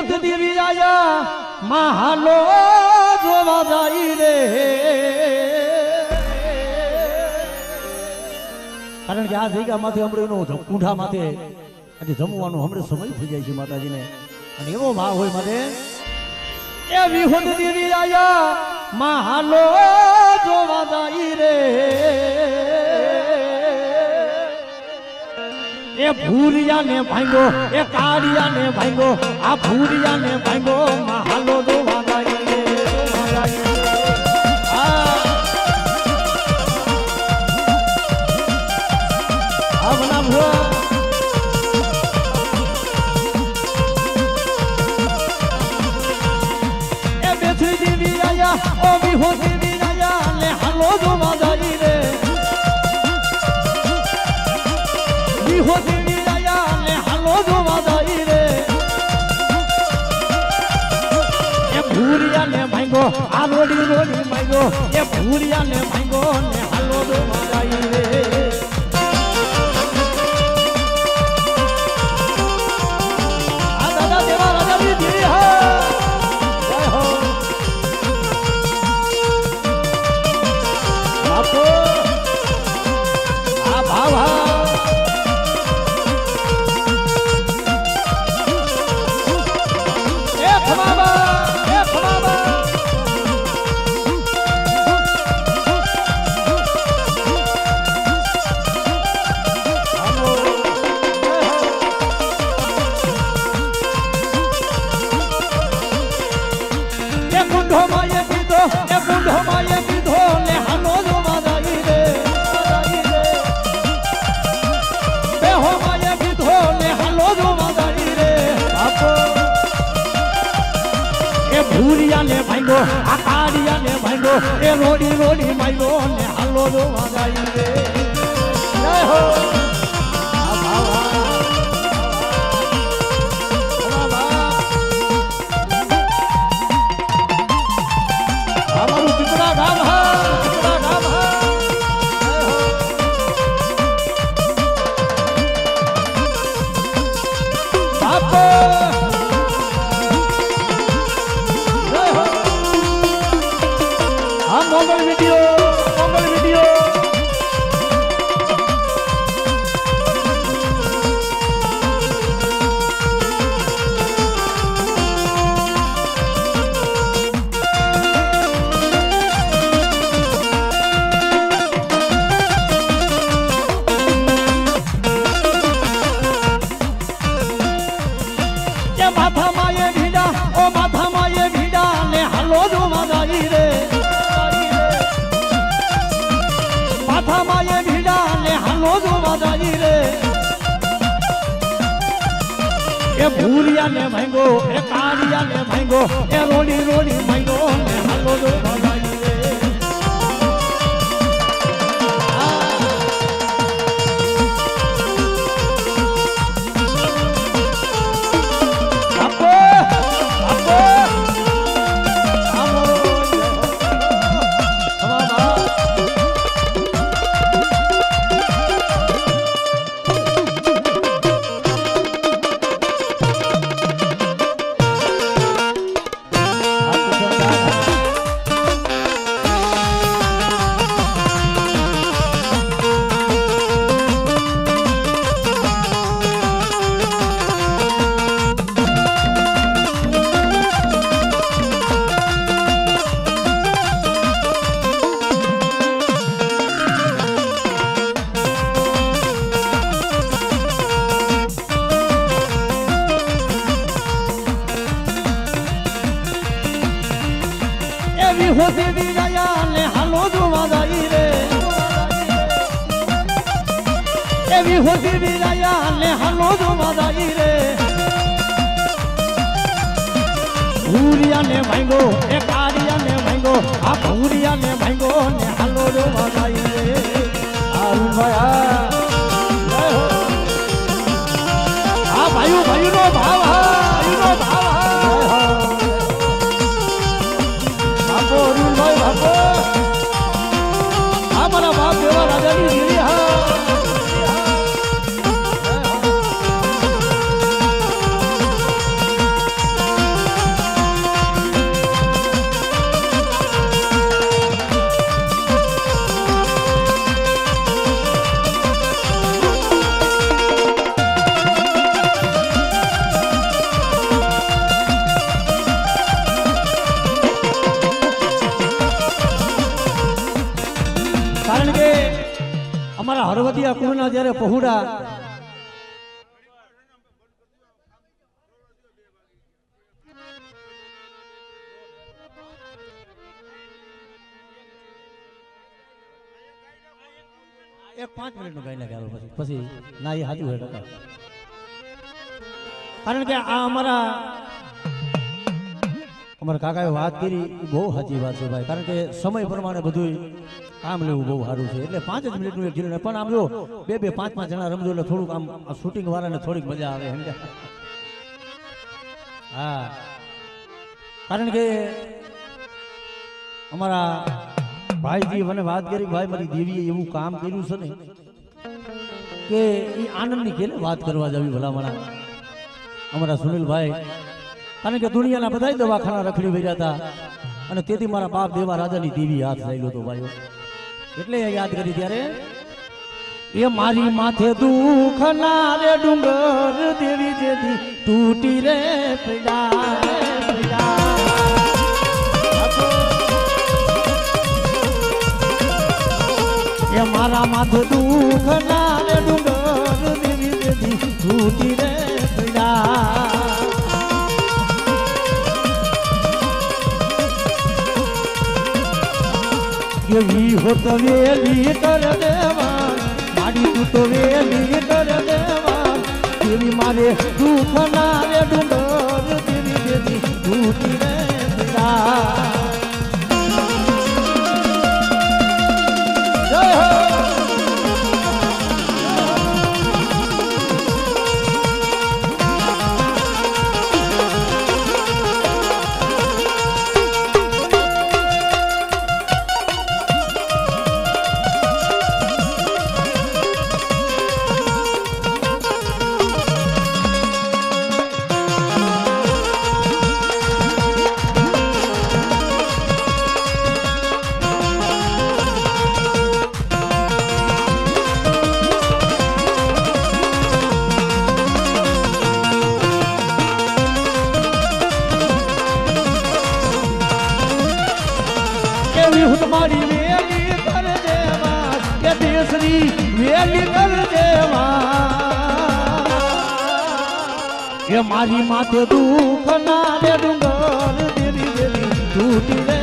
વિહુત દેવી આયા મહાલો જોવા જાય રે કારણ કે આ જગ્યામાંથી હમણાં કુંઠામાંથી આજે જમવાનું હમણાં સમય થઈ જાય છે માતાજીને અને એવો ભાવ હોય મારે એ વિહુત દેવી આયા મહાલો જોવા જાય રે એ ભૂરિયા ને ભાંગો એ કાળિયા ને ભાંગો આ ભૂરિયા ને ભાંગો મહાલો જોવા જાય રે એ બેઠી દેવી આયા ઓ વિહુત દેવી આયા ને હાલો જોવા જાય રે વિહુત દેવી આયા ને હાલો જોવા જાય રે એ ભૂરિયા ને ભાંગો આ રોડી રોડી ભાંગો એ ભૂરિયા ને ભાંગો ને હાલો જોવા જાય રે ભૂરિયા ને ભાંગો આ કાળિયા ને ભાંગો એ રોડી રોડી ભાંગો ને હાલો જોવા જાય રે જય હો અમારું પીપળા ગામ મોગલ વિડિયો કે માથામાં એ ભીડા ઓ માથામાં એ ભીડા ને હાલો જોવા જાય રે માથામાં એ ભીડા ને હાલો જોવા જાય રે એ ભૂરિયા ને ભાંગો એ કાળિયા ને ભાંગો એ રોડી રોડી ભાંગો ને હાલો જોવા જાય રે વિહુત દેવી આયા ને હાલો જોવા જાય રે એ વિહુત દેવી આયા ને હાલો જોવા જાય રે ભૂરિયા ને ભાંગો એ કાળિયા ને ભાંગો આ ભૂરિયા ને ભાંગો ને હાલો જોવા જાય રે અરુણ ભાઈ જય હો આ ભાઈઓ ભાઈનો ભાવ ભાઈનો ભાવ અરુણ ભાઈ બાપો આ મારા બાપ દેવા રાજાની જીરી હળવદિયા કુળના જ્યારે પહોળા એક 5 મિનિટનું ગાઈ નાખે પછી ના એ સાચું હોય ટકા કારણ કે આ અમારા કાકાએ વાત કરી બહુ સાચી વાત છે ભાઈ કારણ કે સમય પ્રમાણે બધું કામ લેવું બહુ સારું છે એટલે 5 જ મિનિટનું એક જીવન પણ આમ જો 2-2 5-5 જણા રમજો એટલે થોડુંક આમ શૂટિંગ વાળાને થોડીક મજા આવે એમ હા કારણ કે અમારા ભાઈજી મને વાત કરી ભાઈ મારી દેવીએ એવું કામ કર્યું છે ને કે એ આનંદની કેને વાત કરવા જાવી ભલામણા અમારા સુનિલભાઈ કારણ કે દુનિયાના બધા દવાખાના રખડી વર્યા હતા અને તેથી મારા બાપ દેવા રાજાની દેવી હાથ થયેલો હતો ભાઈઓ એટલે યાદ કરી ત્યારે એ મારી માથે દુઃખ ના રે ડુંગર દેવી જેથી તૂટી રે પડા એ મારા માથે દુઃખ ના રે ડુંગર દેવી જેથી તૂટી રે પડા એવી હોત વેલી કર દેવા મારી તું તો વેલી કર દેવા એવી મારે દુઃખ ના રે ડુંગર દેવી દેવી તૂટી રે પડા જય હો મારી વેલી કર દેવા કે દેશની વેલી કર દેવા એ મારી માથે દુઃખ ના રે ડુંગર દેવી દેવી તૂટી રે